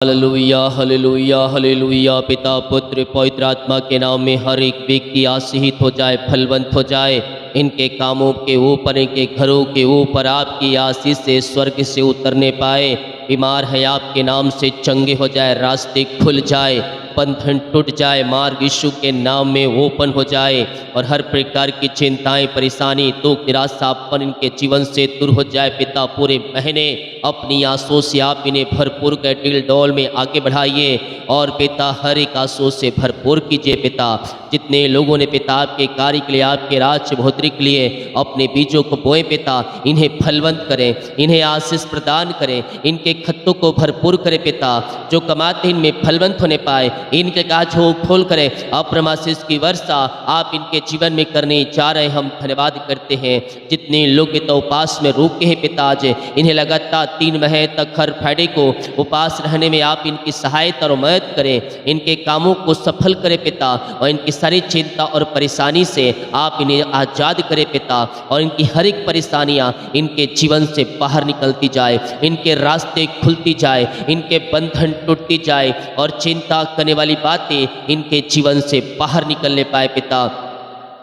Hallelujah hallelujah hallelujah. पिता पुत्र पवित्र आत्मा के नाम में हर एक व्यक्ति आशीषित हो जाए, फलवंत हो जाए। इनके कामों के ऊपर, इनके घरों के ऊपर आपकी आशीष से स्वर्ग से उतरने पाए। बीमार है आपके नाम से चंगे हो जाए, रास्ते खुल जाए, बंधन टूट जाए, मार्ग यीशु के नाम में ओपन हो जाए और हर प्रकार की चिंताएं, परेशानी, दुख, निराशापन इनके जीवन से दूर हो जाए। पिता पूरे महीने अपनी आंसुओं से आप इन्हें भरपूर कर दिल डोल में आगे बढ़ाइए और पिता हर एक आंसू से भरपूर कीजिए। पिता जितने लोगों ने पिता आपके कार्य के लिए, आपके राज्य बढ़ोतरी के लिए अपने बीजों को बोए, पिता इन्हें फलवंत करें, इन्हें आशीष प्रदान करें, इनके खत्तों को भरपूर करें। पिता जो कमाते इनमें फलवंत होने पाए, इनके काज हो खोल करें। अप्रमाशीष की वर्षा आप इनके जीवन में करने जा रहे, हम धन्यवाद करते हैं। जितने लोग पिता उपास में रुके हैं पिता, आज इन्हें लगातार 3 महीने तक हर फ्राइडे को उपास रहने में आप इनकी सहायता और मदद करें, इनके कामों को सफल करें पिता, और इनकी सारी चिंता और परेशानी से आप इन्हें आज़ाद करें पिता, और इनकी हर एक परेशानियां इनके जीवन से बाहर निकलती जाए, इनके रास्ते खुलती जाए, इनके बंधन टूटती जाए और चिंता करने वाली बातें इनके जीवन से बाहर निकलने पाए। पिता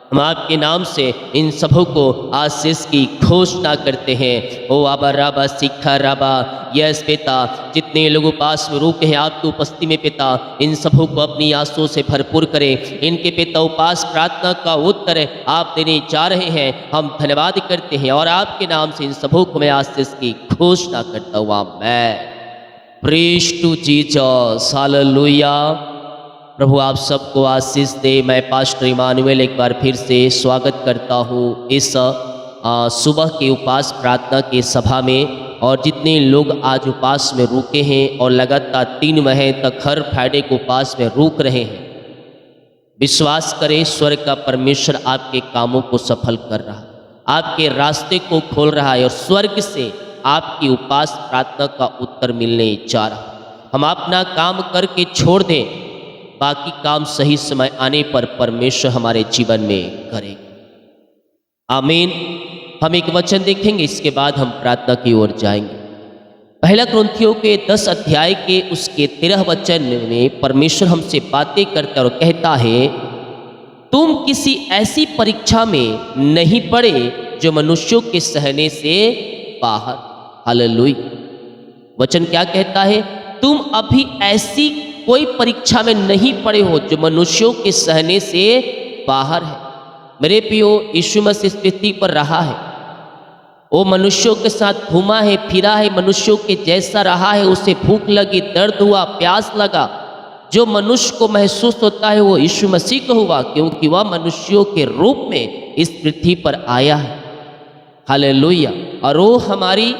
हम आपके नाम से इन सबों को आशीष की घोषणा करते हैं। ओ आबा राबा सिखा राबा। यस पिता, जितने लोग उपास में रुके हैं आपकी उपस्थिति में पिता, इन सबों को अपनी आंसुओं से भरपूर करें। इनके पिता उपास प्रार्थना का उत्तर आप देने जा रहे हैं, हम धन्यवाद करते हैं और आपके नाम से इन सबों को मैं आशीष की घोषणा करता हुआ मैं प्रेज टू जीसस। हालेलुया। प्रभु आप सबको आशीष दे। मैं पास्टर इमानुएल एक बार फिर से स्वागत करता हूँ इस सुबह के उपास प्रार्थना के सभा में। और जितने लोग आज उपास में रुके हैं और लगातार 3 महीने तक हर फ्राइडे को उपास में रुक रहे हैं, विश्वास करें स्वर्ग का परमेश्वर आपके कामों को सफल कर रहा है, आपके रास्ते को खोल रहा है और स्वर्ग से आपकी उपास प्रार्थना का उत्तर मिलने जा रहा है। हम अपना काम करके छोड़ दें, बाकी काम सही समय आने पर परमेश्वर हमारे जीवन में करेगा। आमीन। हम एक वचन देखेंगे, इसके बाद हम प्रार्थना की ओर जाएंगे। पहला कुरिन्थियों के 10 अध्याय के उसके 13 वचन में परमेश्वर हमसे बातें करता और कहता है, तुम किसी ऐसी परीक्षा में नहीं पड़े जो मनुष्यों के सहने से बाहर। हालेलुया। वचन क्या कहता है? तुम अभी ऐसी कोई परीक्षा में नहीं पड़े हो जो मनुष्यों के सहने से बाहर है। मेरे प्रियो, यीशु मसीह इस पृथ्वी पर रहा है, वो मनुष्यों के साथ घूमा है, फिरा है, मनुष्यों के जैसा रहा है। उसे भूख लगी, दर्द हुआ, प्यास लगा, जो मनुष्य को महसूस होता है वो यीशु मसीह को हुआ, क्योंकि वह मनुष्यों के रूप में इस पृथ्वी पर आया है। हालेलुया। और वो हमारी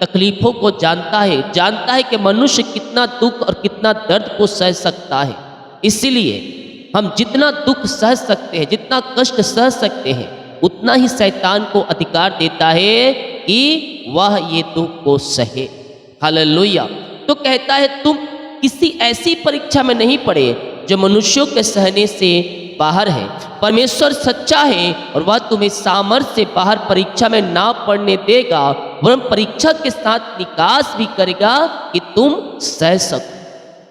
तकलीफों को जानता है कि मनुष्य कितना दुख और कितना दर्द को सह सकता है। इसीलिए हम जितना दुख सह सकते हैं, जितना कष्ट सह सकते हैं, उतना ही शैतान को अधिकार देता है कि वह ये दुख को सहे। हालेलुया। तो कहता है तुम किसी ऐसी परीक्षा में नहीं पड़े जो मनुष्यों के सहने से बाहर है। परमेश्वर सच्चा है और वह तुम्हें सामर्थ्य से बाहर परीक्षा में ना पड़ने देगा, वरन परीक्षा के साथ निकास भी करेगा कि तुम सह सको।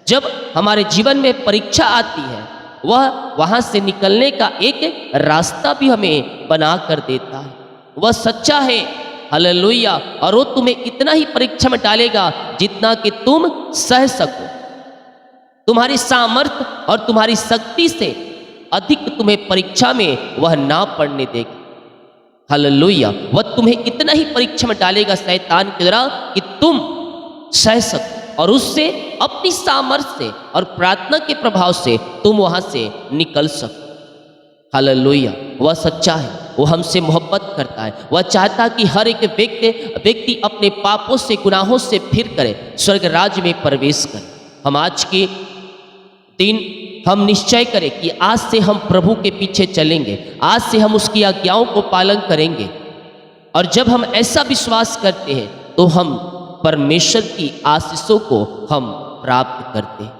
जब हमारे जीवन में परीक्षा आती है, वह वहां से निकलने का एक रास्ता भी हमें बना कर देता है। वह सच्चा है। हालेलुया। और वो तुम्हें इतना ही परीक्षा में डालेगा जितना कि तुम सह सको। तुम्हारी सामर्थ्य और तुम्हारी शक्ति से अधिक तुम्हें परीक्षा में वह ना पड़ने देगा। हालेलुया। वह तुम्हें इतना ही परीक्षा में डालेगा शैतान के द्वारा कि तुम सह सको, और उससे अपनी सामर्थ्य से और प्रार्थना के प्रभाव से तुम वहां से निकल सको। हालेलुया। वह सच्चा है, वो हमसे मोहब्बत करता है। वह चाहता कि हर एक व्यक्ति अपने पापों से, गुनाहों से फिर करे, स्वर्ग राज्य में प्रवेश करे। हम आज के दिन हम निश्चय करें कि आज से हम प्रभु के पीछे चलेंगे, आज से हम उसकी आज्ञाओं को पालन करेंगे। और जब हम ऐसा विश्वास करते हैं तो हम परमेश्वर की आशीषों को हम प्राप्त करते हैं।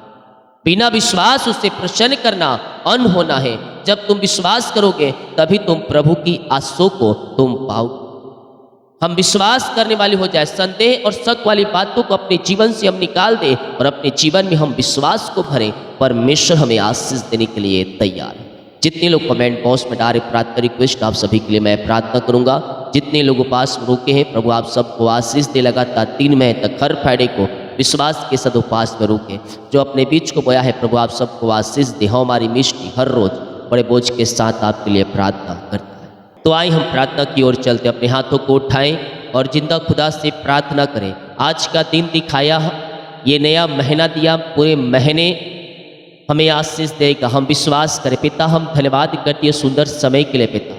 बिना विश्वास उसे प्रसन्न करना अन्न होना है। जब तुम विश्वास करोगे तभी तुम प्रभु की आशीषों को तुम पाओगे। हम विश्वास करने वाले हो जाए, संदेह और शक वाली बातों को अपने जीवन से हम निकाल दें और अपने जीवन में हम विश्वास को भरें। परमेश्वर हमें आशीष देने के लिए तैयार है। जितने लोग कमेंट बॉक्स में डाले प्रार्थना रिक्वेस्ट, आप सभी के लिए मैं प्रार्थना करूंगा। जितने लोग उपास में रुके हैं, प्रभु आप सबको आशीष दे। लगातार 3 महीने तक हर फ्राइडे को विश्वास के साथ उपास में रुके, जो अपने बीच को बोया है, प्रभु आप सबको आशीष दे। हमारी मिष्टी हर रोज बड़े बोझ के साथ आपके लिए प्रार्थना करता है। तो आइए हम प्रार्थना की ओर चलते, अपने हाथों को उठाएं और जिंदा खुदा से प्रार्थना करें। आज का दिन दिखाया, ये नया महीना दिया, पूरे महीने हमें आशीष देगा। हम विश्वास करें। पिता, हम धन्यवाद करते हैं सुंदर समय के लिए। पिता,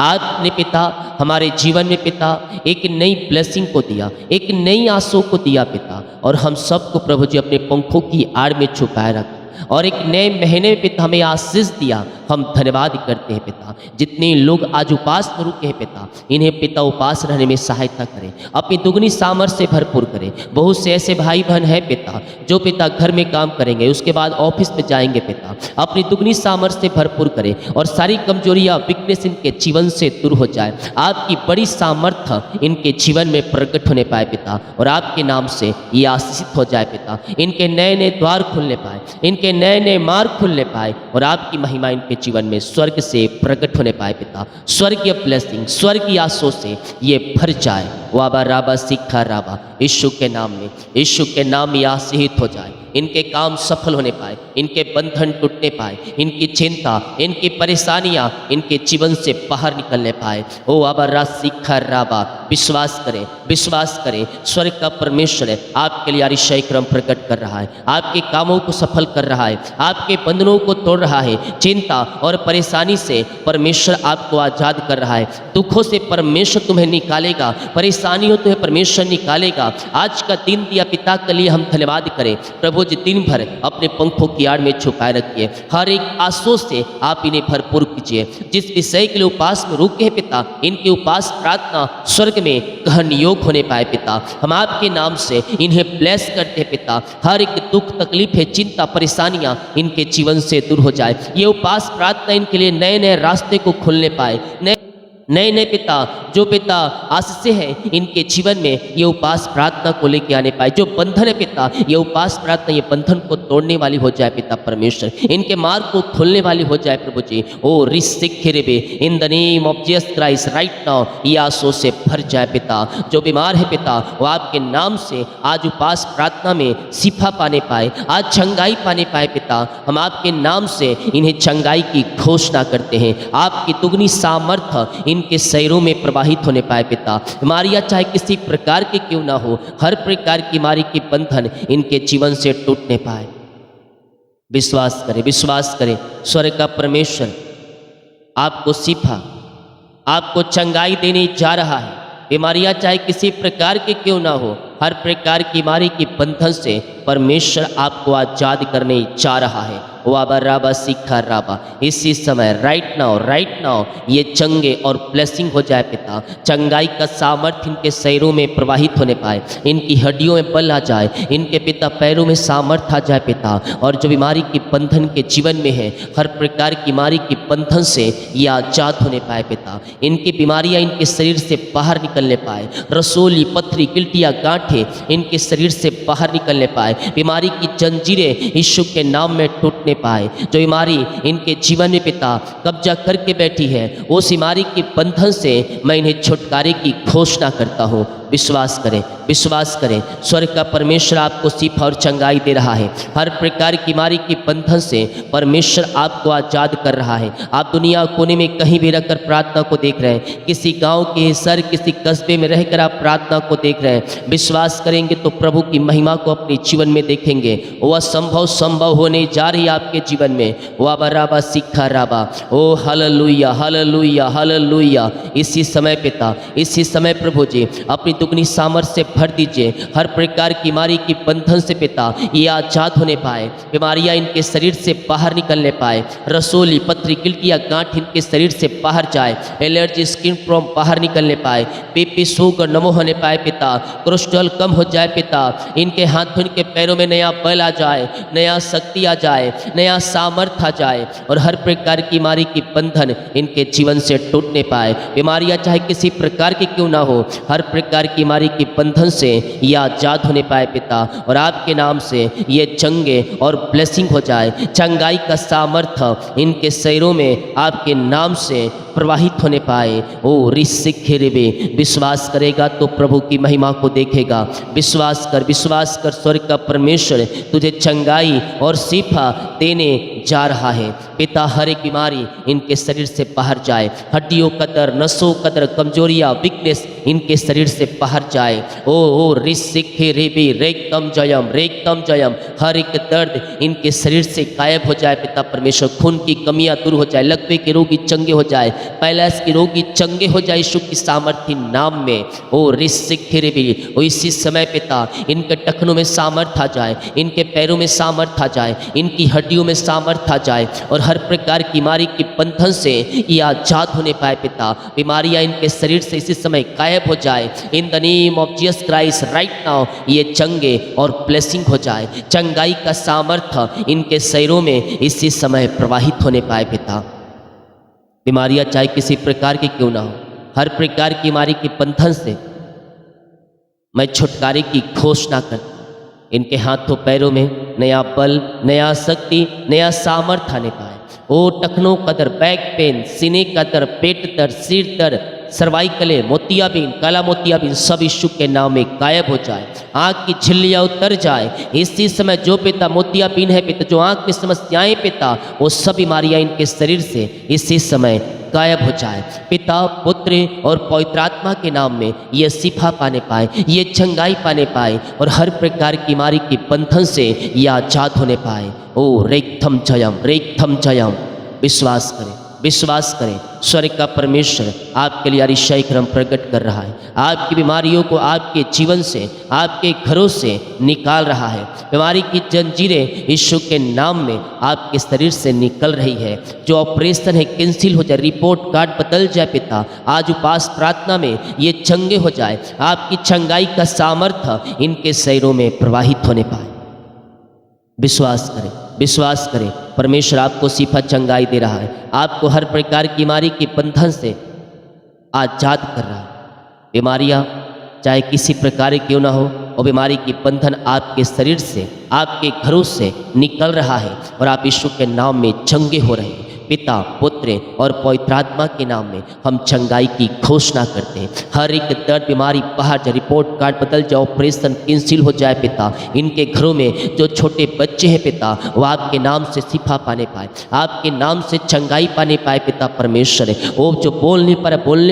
आपने पिता हमारे जीवन में पिता एक नई ब्लेसिंग को दिया, एक नई आंसू को दिया पिता, और हम सबको प्रभु जी अपने पंखों की आड़ में छुपाए रखा और एक नए महीने में पिता हमें आशीष दिया। हम धन्यवाद करते हैं पिता। जितने लोग आज उपास में रुके हैं पिता, इन्हें पिता उपास रहने में सहायता करें, अपनी दुगनी सामर्थ्य से भरपूर करें। बहुत से ऐसे भाई बहन हैं पिता, जो पिता घर में काम करेंगे, उसके बाद ऑफिस में जाएंगे पिता, अपनी दुगनी सामर्थ्य से भरपूर करें और सारी कमजोरियाँ वीकनेस इनके जीवन से दूर हो जाए। आपकी बड़ी सामर्थ्य इनके जीवन में प्रकट होने पाए पिता, और आपके नाम से ये आशीषित हो जाए पिता। इनके नए नए द्वार खुलने पाए, इनके नए नए मार्ग खुलने पाए, और आपकी महिमा इनके जीवन में स्वर्ग से प्रकट होने पाए पिता। स्वर्गीय ब्लेसिंग, स्वर्गीय आशीषों से ये भर जाए। वाबा राबा सिखा राबा, यीशु के नाम में, यीशु के नाम में आशीषित हो जाए। इनके काम सफल होने पाए, इनके बंधन टूटने पाए, इनकी चिंता, इनकी परेशानियां इनके जीवन से बाहर निकलने पाए। ओ आबा रासिखा राबा, विश्वास करें, विश्वास करें। स्वर्ग का परमेश्वर है, आपके लिए अतिशय क्रम प्रकट कर रहा है, आपके कामों को सफल कर रहा है, आपके बंधनों को तोड़ रहा है। चिंता और परेशानी से परमेश्वर आपको आजाद कर रहा है। दुखों से परमेश्वर तुम्हें निकालेगा, परेशानियों तुम्हें परमेश्वर निकालेगा। आज का दिन दिया पिता के लिए हम धन्यवाद करें। प्रभु जी दिन भर अपने पंखों की आड़ में छुपाए रखिए। हर एक आंसू से आप इन्हें भरपूर कीजिए। जिस विषय के लिए उपास में रुके हैं पिता, इनके उपास प्रार्थना स्वर्ग में गहन योग होने पाए पिता। हम आपके नाम से इन्हें ब्लेस करते हैं पिता। हर एक दुख तकलीफ है, चिंता परेशानियां इनके जीवन से दूर हो जाए। ये उपास प्रार्थना इनके लिए नए नए रास्ते को खोलने पाए। नए नए पिता, जो पिता आशीष है इनके जीवन में, ये उपास प्रार्थना को लेके आने पाए। जो बंधन है पिता, ये उपास प्रार्थना ये बंधन को तोड़ने वाली हो जाए पिता परमेश्वर, इनके मार्ग को खोलने वाली हो जाए प्रभु जी। ओ रिसिखिरेबे, in the name of Jesus Christ right now ये आंसू से भर जाए पिता। जो बीमार है पिता, वो आपके नाम से आज उपास प्रार्थना में शिफा पाने पाए, आज चंगाई पाने पाए पिता। हम आपके नाम से इन्हें चंगाई की घोषणा करते हैं। आपकी दुगनी सामर्थ्य इनके शरीरों में प्रवाहित होने पाए पिता। बीमारियां चाहे किसी प्रकार की क्यों ना हो, हर प्रकार की बीमारी की बंधन इनके जीवन से टूटने पाए। विश्वास करें, विश्वास करें। स्वर्ग का परमेश्वर आपको शिफा, आपको चंगाई देने जा रहा है। बीमारियां चाहे किसी प्रकार की क्यों ना हो, हर प्रकार की बीमारी की बंधन से परमेश्वर आपको आजाद करने जा रहा है। वाबा राबा सिखा राबा, इसी समय राइट नाउ ये चंगे और ब्लेसिंग हो जाए पिता। चंगाई का सामर्थ्य इनके शरीरों में प्रवाहित होने पाए, इनकी हड्डियों में बल आ जाए, इनके पिता पैरों में सामर्थ्य आ जाए पिता। और जो बीमारी की बंधन के जीवन में है, हर प्रकार की बीमारी की बंधन से ये आजाद होने पाए पिता। इनकी बीमारियां इनके शरीर से बाहर निकलने पाए। रसोली, पथरी, गिल्टियाँ, गांठें इनके शरीर से बाहर निकलने पाए। बीमारी की जंजीरें यीशु के नाम में टूटने पाए। जो बीमारी इनके जीवन में पिता कब्जा करके बैठी है, उस बीमारी के बंधन से मैं इन्हें छुटकारे की घोषणा करता हूँ। विश्वास करें, विश्वास करें। स्वर्ग का परमेश्वर आपको शिफा और चंगाई दे रहा है। हर प्रकार की बीमारी के बंधन से परमेश्वर आपको आजाद कर रहा है। आप दुनिया कोने में कहीं भी रहकर प्रार्थना को देख रहे हैं, किसी गांव के शहर, किसी कस्बे में रहकर आप प्रार्थना को देख रहे हैं। विश्वास करेंगे तो प्रभु की महिमा को अपने जीवन में देखेंगे। वह संभव होने जा रही है आपके जीवन में। वाबा राबा सिखा राबा, ओ हालेलुया हालेलुया हालेलुया। इसी समय पिता, इसी समय प्रभु जी अपनी दुगनी सामर्थ से भर दीजिए। हर प्रकार की बीमारी की बंधन से पिता ये आज़ाद होने पाए, बीमारियां इनके शरीर से बाहर निकलने पाए, रसोली पथरी गिल्टी या गांठ इनके शरीर से बाहर जाए, एलर्जी स्किन प्रॉब्लम बाहर निकलने पाए, बीपी शुगर नमो होने पाए पिता, कोलेस्ट्रॉल कम हो जाए पिता, इनके हाथों इनके पैरों में नया बल आ जाए, नया शक्ति आ जाए, नया सामर्थ्य आ जाए और हर प्रकार की बीमारी की बंधन इनके जीवन से टूटने पाए। बीमारियां चाहे किसी प्रकार की क्यों ना हो, हर प्रकार की बीमारी की बंधन से ये आज़ाद होने पाए पिता, और आपके नाम से ये चंगे और ब्लेसिंग हो जाए। चंगाई का सामर्थ्य इनके शरीरों में आपके नाम से प्रवाहित होने पाए। ओ ऋषिखे रेबे, विश्वास करेगा तो प्रभु की महिमा को देखेगा। विश्वास कर स्वर्ग का परमेश्वर तुझे चंगाई और शिफा देने जा रहा है पिता। हर एक बीमारी इनके शरीर से बाहर जाए, हड्डियों का दर्द, नसों का दर्द, कमजोरियाँ, वीकनेस इनके शरीर से बाहर जाए। ओ ऋषिखे रेबे, रेक्तम जयम, हर एक दर्द इनके शरीर से गायब हो जाए पिता परमेश्वर। खून की कमियां दूर हो जाए, लकवे के रोगी चंगे हो जाए, पैलास के रोगी चंगे हो जाए यीशु की सामर्थ्य नाम में। ओ ऋषिखे रेबे, ओ इसी समय पिता इनके टखनों में सामर्थ्य आ जाए, इनके पैरों में सामर्थ्य आ जाए, इनकी हड्डियों में सामर्थ्य आ जाए और हर प्रकार की बीमारी की बंधन से ये आजाद होने पाए पिता। बीमारियां इनके शरीर से इसी समय गायब हो जाए इन the name of Jesus Christ right now. ये चंगे और ब्लेसिंग हो जाए, चंगाई का सामर्थ्य इनके शरीरों में इसी समय प्रवाहित होने पाए पिता। बीमारियां चाहे किसी प्रकार की क्यों ना हो, हर प्रकार की बीमारी के बंधन से मैं छुटकारे की घोषणा करता। इनके हाथों पैरों में नया बल, नया शक्ति, नया सामर्थ्य आने पाए। ओ टखनों का दर्द, बैक पेन, सीने का दर्द, पेट दर्द, सिर दर्द, सर्वाइकले, मोतियाबिंद, काला मोतियाबिंद सब यीशु के नाम में गायब हो जाए। आँख की झिल्लियाँ उतर जाए इसी समय। जो पिता मोतियाबिंद है पिता, जो आँख में समस्याएं पिता, वो सब बीमारियाँ इनके शरीर से इसी समय गायब हो जाए पिता, पुत्र और पवित्र आत्मा के नाम में ये शिफा पाने पाए, ये चंगाई पाने पाए और हर प्रकार की बीमारी के बंधन से ये आजाद होने पाए। ओ रेक्थम जयम, विश्वास करें स्वर्ग का परमेश्वर आपके लिए अतिशय क्रम प्रकट कर रहा है। आपकी बीमारियों को आपके जीवन से, आपके घरों से निकाल रहा है। बीमारी की जंजीरें यीशु के नाम में आपके शरीर से निकल रही है। जो ऑपरेशन है कैंसिल हो जाए, रिपोर्ट कार्ड बदल जाए पिता। आज उपास प्रार्थना में ये चंगे हो जाए, आपकी चंगाई का सामर्थ्य इनके शरीरों में प्रवाहित होने पाए। विश्वास करें परमेश्वर आपको शिफा चंगाई दे रहा है, आपको हर प्रकार की बीमारी के बंधन से आजाद कर रहा है। बीमारियां चाहे किसी प्रकार की क्यों ना हो, और बीमारी की बंधन आपके शरीर से, आपके घरों से निकल रहा है और आप यीशु के नाम में चंगे हो रहे हैं। पिता, पुत्र और पवित्र आत्मा के नाम में हम चंगाई की घोषणा करते हैं। हर एक दर्द बीमारी बाहर जाए, रिपोर्ट कार्ड बदल जाए, ऑपरेशन कैंसिल हो जाए पिता। इनके घरों में जो छोटे बच्चे हैं पिता, वो आपके नाम से शिफा पाने पाए, आपके नाम से चंगाई पाने पाए पिता परमेश्वर। वो जो बोलने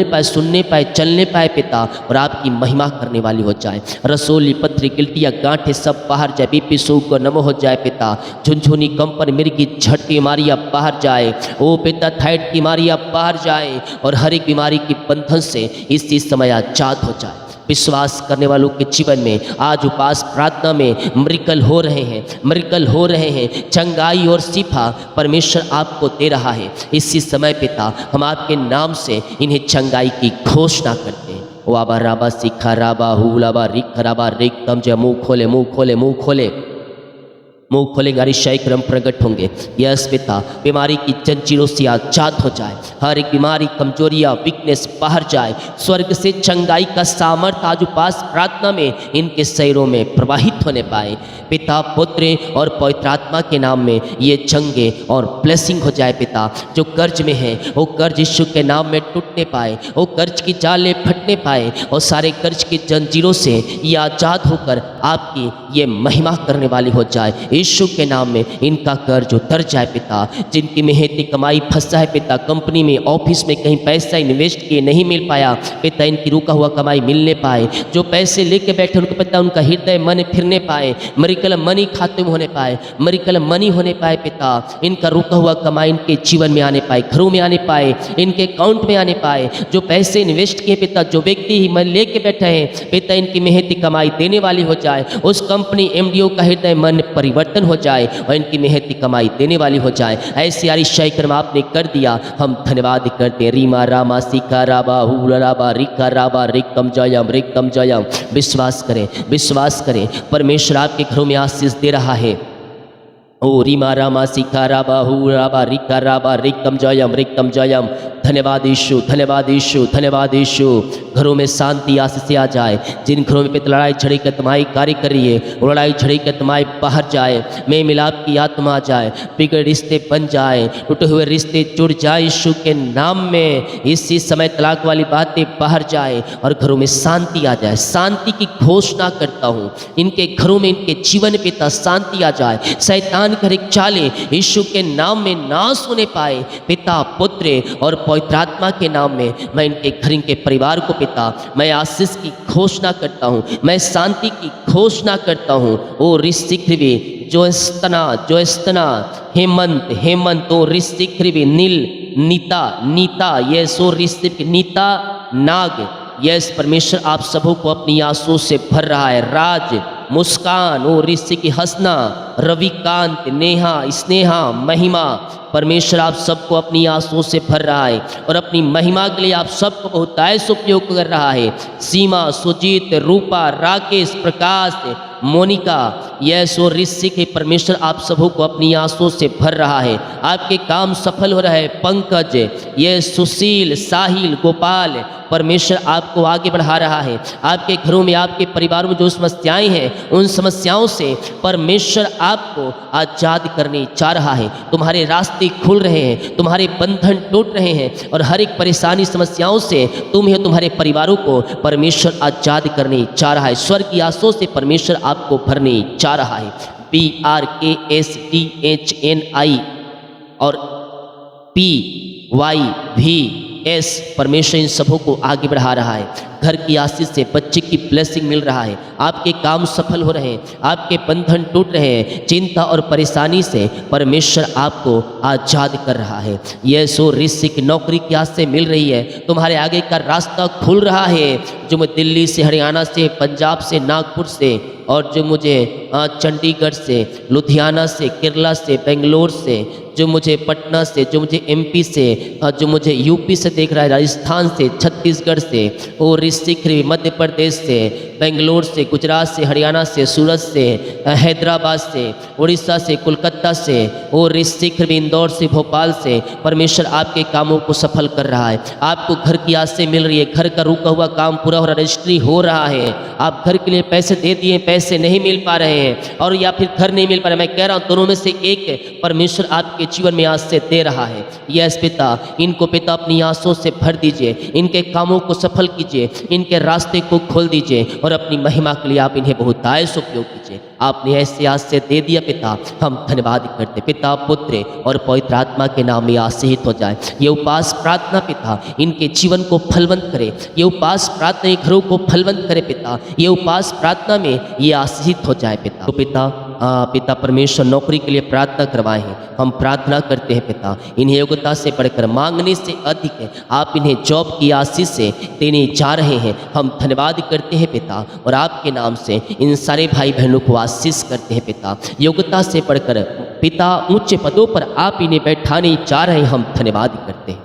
पाए, सुनने पाए, चलने पाए पिता, और आपकी महिमा करने वाली हो जाए। रसोली पथरी गिल्टियाँ गांठें सब बाहर जाए, बीपी शुगर नमो हो जाए पिता। झुनझुनी कंपन मिर्गी झटकी बीमारियाँ बाहर जाए, ओ पिता थायराइड की बीमारियां बाहर जाए और हर एक बीमारी की बंधन से इसी समय आजाद हो जाए। विश्वास करने वालों के जीवन में आज उपास प्रार्थना में मिरेकल हो रहे हैं। चंगाई और शिफा परमेश्वर आपको दे रहा है। इसी समय पिता हम आपके नाम से इन्हें चंगाई की घोषणा करते हैं। वाबा राबा सिखा राबा हुलाबा रिख राबा रेक्तम जय, मुँह खोले मुँह खोलेंगे, अतिशय क्रम प्रकट होंगे। यस पिता, बीमारी की जंजीरों से आजाद हो जाए, हर एक बीमारी, कमजोरियाँ, वीकनेस बाहर जाए। स्वर्ग से चंगाई का सामर्थ्य आज उपास प्रार्थना में इनके शरीरों में प्रवाहित होने पाए। पिता, पुत्र और पवित्र आत्मा के नाम में ये चंगे और ब्लेसिंग हो जाए पिता। जो कर्ज में है वो कर्ज यीशु के नाम में टूटने पाए, वो कर्ज की जाले फटने पाए और सारे कर्ज की जंजीरों से ये आजाद होकर आपकी ये महिमा करने वाली हो जाए। यीशु के नाम में इनका कर्ज उतर जाए पिता। जिनकी मेहनती कमाई फंसा है पिता, कंपनी में, ऑफिस में कहीं पैसा इन्वेस्ट किए नहीं मिल पाया पिता, इनकी रुका हुआ कमाई मिलने पाए। जो पैसे लेके बैठे उनको पिता, उनका हृदय मन फिरने पाए, मरिकल मनी खाते में होने पाए, मरिकल मनी होने पाए पिता। इनका रुका हुआ कमाई इनके जीवन में आने पाए, घरों में आने पाए, इनके अकाउंट में आने पाए। जो पैसे इन्वेस्ट किए पिता, जो व्यक्ति ही मन लेके बैठे हैं पिता, इनकी मेहनती कमाई देने वाली हो जाए। उस कंपनी एमडीओ का हृदय मन परिवर्तन हो जाए और इनकी मेहनती कमाई देने वाली हो जाए। ऐसे आरिशाई कर्म आपने कर दिया, हम धन्यवाद करते हैं। रीमा रामा सीका राबा हुला राबा रिका राबा रिकम जयम। विश्वास करें, विश्वास करें, परमेश्वर आपके घरों में आशीष दे रहा है। ओ रीमा रामा सीखा राबा हु राबा रिका राबा रिकम जयम। धन्यवाद यीशु, धन्यवाद यीशु, धन्यवाद यीशु। घरों में शांति आशीष आ जाए। जिन घरों में पिता लड़ाई झड़ी की आत्माएं कार्य कर रही है, वो लड़ाई झड़ी की आत्माएं बाहर जाए, में मिलाप की आत्मा आ जाए, बिगड़े रिश्ते बन जाए, टूटे हुए रिश्ते जुड़ जाए यीशु के नाम में। इसी समय तलाक वाली बातें बाहर जाए और घरों में शांति आ जाए। शांति की घोषणा करता हूँ, इनके घरों में, इनके जीवन पिता शांति आ जाए। शैतान की हर एक चालें यीशु के नाम में नाश होने पाए पिता, पुत्र और पवित्र आत्मा के नाम में। मैं इनके घर, इनके परिवार को पिता, मैं आशीष की घोषणा करता हूँ, मैं शांति की घोषणा करता हूँ। ओ ऋषिकृवि जो स्तना हेमंत ओ ऋषिकृवि नील नीता ये सो ऋषिक नीता नाग। यस परमेश्वर आप सबों को अपनी आंसुओं से भर रहा है। राज, मुस्कान, ओ ऋषि की हंसना, रविकांत, नेहा, स्नेहा, महिमा, परमेश्वर आप सबको अपनी आंसुओं से भर रहा है और अपनी महिमा के लिए आप सबको बहुतायत उपयोग कर रहा है। सीमा, सुजीत, रूपा, राकेश, प्रकाश, मोनिका, यस और ऋषि के परमेश्वर आप सबों को अपनी आंसुओं से भर रहा है। आपके काम सफल हो रहे हैं। पंकज, ये सुशील, साहिल, गोपाल, परमेश्वर आपको आगे बढ़ा रहा है। आपके घरों में, आपके परिवारों में जो समस्याएं हैं, उन समस्याओं से परमेश्वर आपको आजाद करने चाह रहा है। तुम्हारे रास्ते खुल रहे हैं, तुम्हारे बंधन टूट रहे हैं और हर एक परेशानी समस्याओं से तुम्हें, तुम्हारे परिवारों को परमेश्वर आजाद करने चाह रहा है। स्वर्ग की आंसुओं से परमेश्वर आपको भरने चाह रहा है। BRKSDHNI और PYVS परमेश्वर इन सबों को आगे बढ़ा रहा है। घर की आशीष से बच्चे की ब्लेसिंग मिल रहा है। आपके काम सफल हो रहे हैं, आपके बंधन टूट रहे हैं। चिंता और परेशानी से परमेश्वर आपको आजाद कर रहा है। यह सो ऋषि की नौकरी की आस से मिल रही है। तुम्हारे आगे का रास्ता खुल रहा है। जो मैं दिल्ली से, हरियाणा से, पंजाब से, नागपुर से और जो मुझे चंडीगढ़ से, लुधियाना से, केरला से, बेंगलोर से, जो मुझे पटना से, जो मुझे MP से, जो मुझे UP से देख रहा है, राजस्थान से, छत्तीसगढ़ से, और ऋषिकृवि मध्य प्रदेश से, बेंगलोर से, गुजरात से, हरियाणा से, सूरत से, हैदराबाद से, उड़ीसा से, कोलकाता से, और ऋषिकृवि इंदौर से, भोपाल से परमेश्वर आपके कामों को सफल कर रहा है। आपको घर की आस से मिल रही है। घर का रुका हुआ काम पूरा हो रहा, रजिस्ट्री हो रहा है। आप घर के लिए पैसे दे दिए, पैसे नहीं मिल पा रहे हैं, और या फिर घर नहीं मिल पा रहा। मैं कह रहा हूँ दोनों में से एक परमेश्वर आपके जीवन में आज से दे रहा है। यस पिता, इनको पिता अपनी आंसुओं से भर दीजिए, इनके कामों को सफल कीजिए, इनके रास्ते को खोल दीजिए और अपनी महिमा के लिए आप इन्हें बहुतायत उपयोग कीजिए। आपने ऐसे आज से दे दिया पिता, हम धन्यवाद करते। पिता, पुत्र और पवित्र आत्मा के नाम में आशीषित हो जाए। ये उपास प्रार्थना पिता इनके जीवन को फलवंत करे। ये उपास प्रार्थना ये घरों को फलवंत करे पिता। ये उपास प्रार्थना में ये आशीषित हो जाए पिता। तो पिता परमेश्वर नौकरी के लिए प्रार्थना करवाए हैं। हम प्रार्थना करते हैं पिता, इन्हें योग्यता से बढ़कर, मांगने से अधिक है, आप इन्हें जॉब की आशीष से देने जा रहे हैं। हम धन्यवाद करते हैं पिता और आपके नाम से इन सारे भाई बहनों को आशीष करते हैं पिता। योग्यता से बढ़कर पिता उच्च पदों पर आप इन्हें बैठाने जा रहे हैं। हम धन्यवाद करते हैं।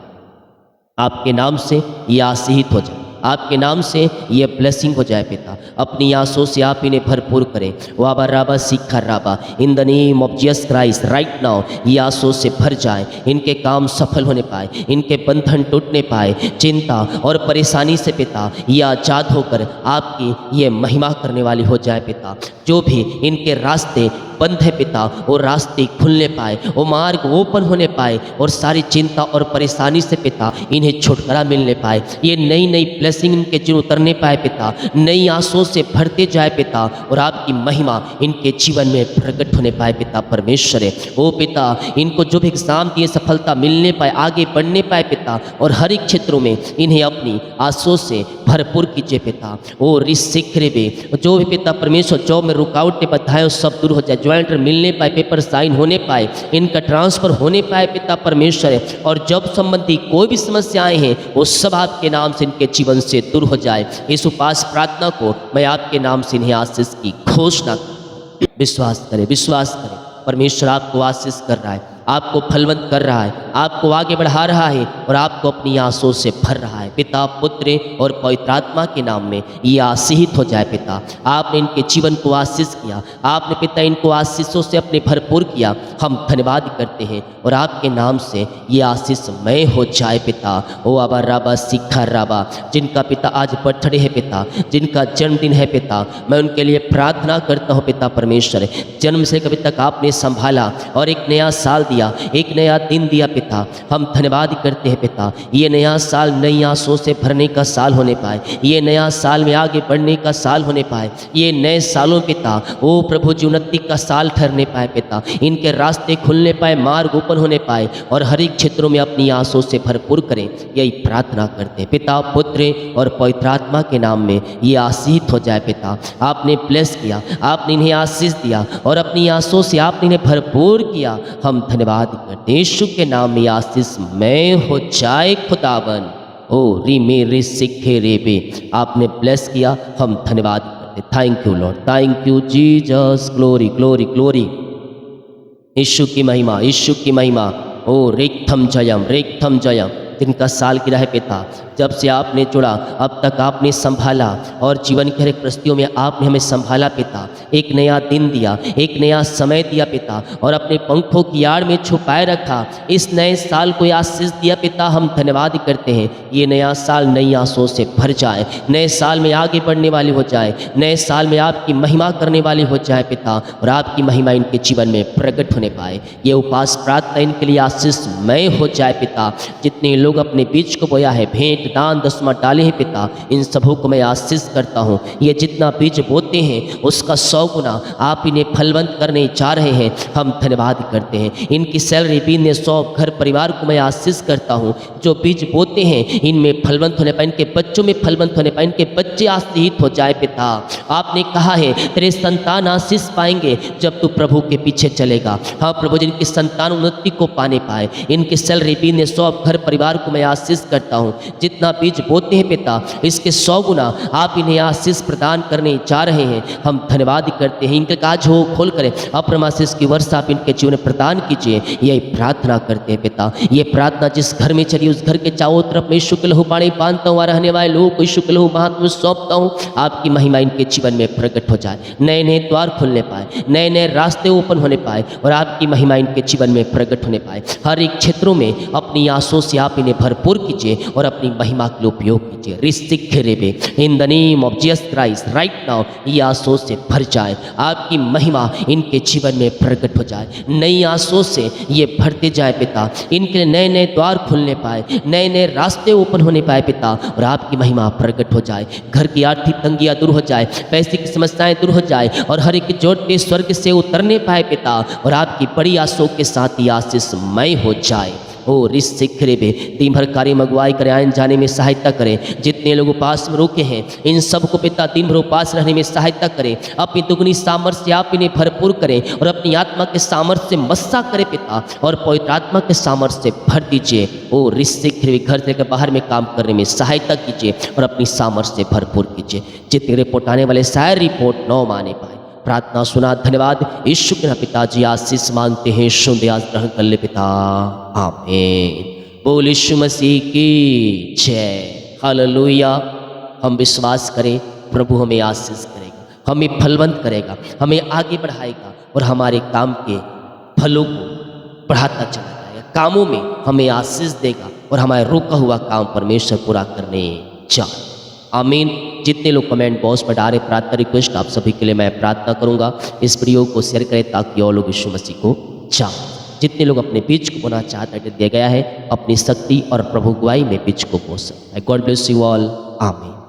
आपके नाम से ये आशीषित हो जाए, आपके नाम से ये ब्लेसिंग हो जाए पिता। अपनी आंसुओं से आप इन्हें भरपूर करें। वाबा राबा सीखा राबा, in the name of Jesus Christ right now ये आंसुओं से भर जाए। इनके काम सफल होने पाए, इनके बंधन टूटने पाए, चिंता और परेशानी से पिता ये आजाद होकर आपकी ये महिमा करने वाली हो जाए पिता। जो भी इनके रास्ते बंद है पिता, वो रास्ते खुलने पाए, वो मार्ग ओपन होने पाए और सारी चिंता और परेशानी से पिता इन्हें छुटकारा मिलने पाए। ये नई नई ब्लेसिंग इनके जीवन उतरने पाए पिता, नई आंसुओं से भरते जाए पिता और आपकी महिमा इनके जीवन में प्रकट होने पाए पिता परमेश्वर है। ओ पिता, इनको जो भी एग्जाम दिए सफलता मिलने पाए, आगे बढ़ने पाए पिता और हर एक क्षेत्रों में इन्हें अपनी आंसुओं से भरपूर कीजिए पिता। ओ रिसिक्रे बे, जो भी पिता परमेश्वर जॉब में रुकावटें बाधाएं सब दूर हो जाए, ज्वाइंटर मिलने पाए, पेपर साइन होने पाए, इनका ट्रांसफर होने पाए पिता परमेश्वर है। और जॉब संबंधी कोई भी समस्याएं हैं वो सब आपके नाम से इनके जीवन से दूर हो जाए। इस उपास प्रार्थना को मैं आपके नाम से इन्हें आशीष की घोषणा करता हूं। विश्वास करें, विश्वास करें, परमेश्वर आपको आशीष कर रहा है, आपको फलवंत कर रहा है, आपको आगे बढ़ा रहा है और आपको अपनी आंसुओं से भर रहा है। पिता, पुत्र और पवित्र आत्मा के नाम में ये आशीषित हो जाए पिता। आपने इनके जीवन को आशीष किया, आपने पिता इनको आशीषों से अपने भरपूर किया। हम धन्यवाद करते हैं और आपके नाम से ये आशीषमय हो जाए पिता। ओ आबा राबा सिखा राबा, जिनका पिता आज बर्थडे है पिता, जिनका जन्मदिन है पिता, मैं उनके लिए प्रार्थना करता हूँ पिता परमेश्वर। जन्म से कभी तक आपने संभाला और एक नया साल दिया, एक नया दिन दिया पिता। हम धन्यवाद करते हैं पिता। ये नया साल नई आंसुओं से भरने का साल होने पाए, ये नया साल में आगे बढ़ने का साल होने पाए, ये नए सालों पिता ओ प्रभु जी उन्नति का साल ठहरने पाए पिता। इनके रास्ते खुलने पाए, मार्ग ओपन होने पाए और हर एक क्षेत्रों में अपनी आंसुओं से भरपूर करें, यही प्रार्थना करते हैं पिता, पुत्र और पवित्र आत्मा के नाम में ये आशीष हो जाए पिता। आपने ब्लेस किया, आपने इन्हें आशीष दिया और अपनी आंसुओं से आपने इन्हें भरपूर किया। हम धन्यवाद करते हैं यीशु के नाम में आशीषमय हो जाए खुदावन। ओ री मेरे सिखे रे बे, आपने ब्लेस किया, हम धन्यवाद करते। Thank you lord, thank you Jesus, glory glory glory. Yeshu की महिमा, यीशु की महिमा। ओ रेक्थम जयम, रेक्थम जयम। जिनका साल गिरा है पिता, जब से आपने जुड़ा अब तक आपने संभाला और जीवन की हर एक परिस्थितियों में आपने हमें संभाला पिता। एक नया दिन दिया, एक नया समय दिया पिता और अपने पंखों की आड़ में छुपाए रखा। इस नए साल को आशीष दिया पिता, हम धन्यवाद करते हैं। ये नया साल नई आंसुओं से भर जाए, नए साल में आगे बढ़ने वाली हो जाए, नए साल में आपकी महिमा करने वाली हो जाए पिता और आपकी महिमा इनके जीवन में प्रकट होने पाए। ये उपास प्रार्थना इनके लिए आशीषमय हो जाए पिता। जितने लोग अपने बीच को बोया है, भेंट दान दसवां डाले हैं पिता, इन सबों को मैं आशीष करता हूँ। ये जितना बीज बोते हैं उसका 100 गुना आप इन्हें फलवंत करने जा रहे हैं। हम धन्यवाद करते हैं। इनकी सैलरी बीने 100 घर परिवार को मैं आशीष करता हूँ। जो बीज बोते हैं इनमें फलवंत होने पाए, इनके बच्चों में फलवंत होने पाए, इनके बच्चे आशीषित हो जाए पिता। आपने कहा है तेरे संतान आशीष पाएंगे जब तू प्रभु के पीछे चलेगा। हाँ प्रभु, जिनकी संतान उन्नति को पाने पाए, इनके सैलरी बीने 100 घर परिवार को मैं आशीष करता हूँ। जितना बीज बोते हैं पिता इसके 100 गुना आप इन्हें आशीष प्रदान करने जा रहे हैं। हम धन्यवाद करते हैं। इनके काज हो खोल करें, अप्रम आशीष की वर्षा आप इनके जीवन में प्रदान कीजिए, यही प्रार्थना करते हैं पिता। ये प्रार्थना जिस घर में चली उस घर के चारों तरफ मैं यीशु के लहू पानी बांधता हूँ, रहने वाले लोगों को यीशु के लहू महात्मा सौंपता हूँ। आपकी महिमा इनके जीवन में प्रकट हो जाए, नए नए द्वार खुलने पाए, नए नए रास्ते ओपन होने पाए और आपकी महिमा इनके जीवन में प्रकट होने पाए। हर एक क्षेत्रों में अपनी आंसुओं से आप इन्हें भरपूर कीजिए और अपनी महिमा के लिए उपयोग कीजिए। रिस्तिक रेबे in the name of Jesus Christ right now ये आंसुओं से भर जाए, आपकी महिमा इनके जीवन में प्रकट हो जाए, नई आंसुओं से ये भरते जाए पिता। इनके लिए नए नए द्वार खुलने पाए, नए नए रास्ते ओपन होने पाए पिता और आपकी महिमा प्रकट हो जाए। घर की आर्थिक तंगियां दूर हो जाए, पैसे की समस्याएं दूर हो जाए और हर एक जोड़ते स्वर्ग से उतरने पाए पिता और आपकी बड़ी आंसुओं के साथ ही आशीषमय हो जाए। ओ रिस्तिक रेबे दिन भर कार्य मगवाई करे, आने जाने में सहायता करें। जितने लोग उपास में रुके हैं इन सबको पिता दिन भर उपास रहने में सहायता करें। अपनी दुगनी सामर्थ्य आप इन्हें भरपूर करें और अपनी आत्मा के सामर्थ्य से मस्सा करें पिता और पवित्र आत्मा के सामर्थ्य से भर दीजिए। ओ रिस्तिक रेबे घर से बाहर में काम करने में सहायता कीजिए और अपनी सामर्थ्य से भरपूर कीजिए। जितने रिपोर्ट आने वाले शायद रिपोर्ट न माने पाए। प्रार्थना सुना, धन्यवाद। यीशु के नाम पिताजी आशीष मांगते हैं, शुद्ध आज ग्रहण कर ले पिता, आमीन। बोल यीशु मसीह की जय, हालेलुया। हम विश्वास करें प्रभु हमें आशीष करेगा, हमें फलवंत करेगा, हमें आगे बढ़ाएगा और हमारे काम के फलों को बढ़ाता चला जाएगा। कामों में हमें आशीष देगा और हमारा रुका हुआ काम परमेश्वर पूरा करने जा आमीन। जितने लोग कमेंट बॉक्स पर डाले प्रार्थना रिक्वेस्ट, आप सभी के लिए मैं प्रार्थना करूंगा। इस वीडियो को शेयर करें ताकि और लोग यीशु मसीह को जान। जितने लोग अपने बीच को बोना चाहते हैं, दिया गया है अपनी शक्ति और प्रभु गुआई में बीच को बो सकता है। God bless you all. आमीन।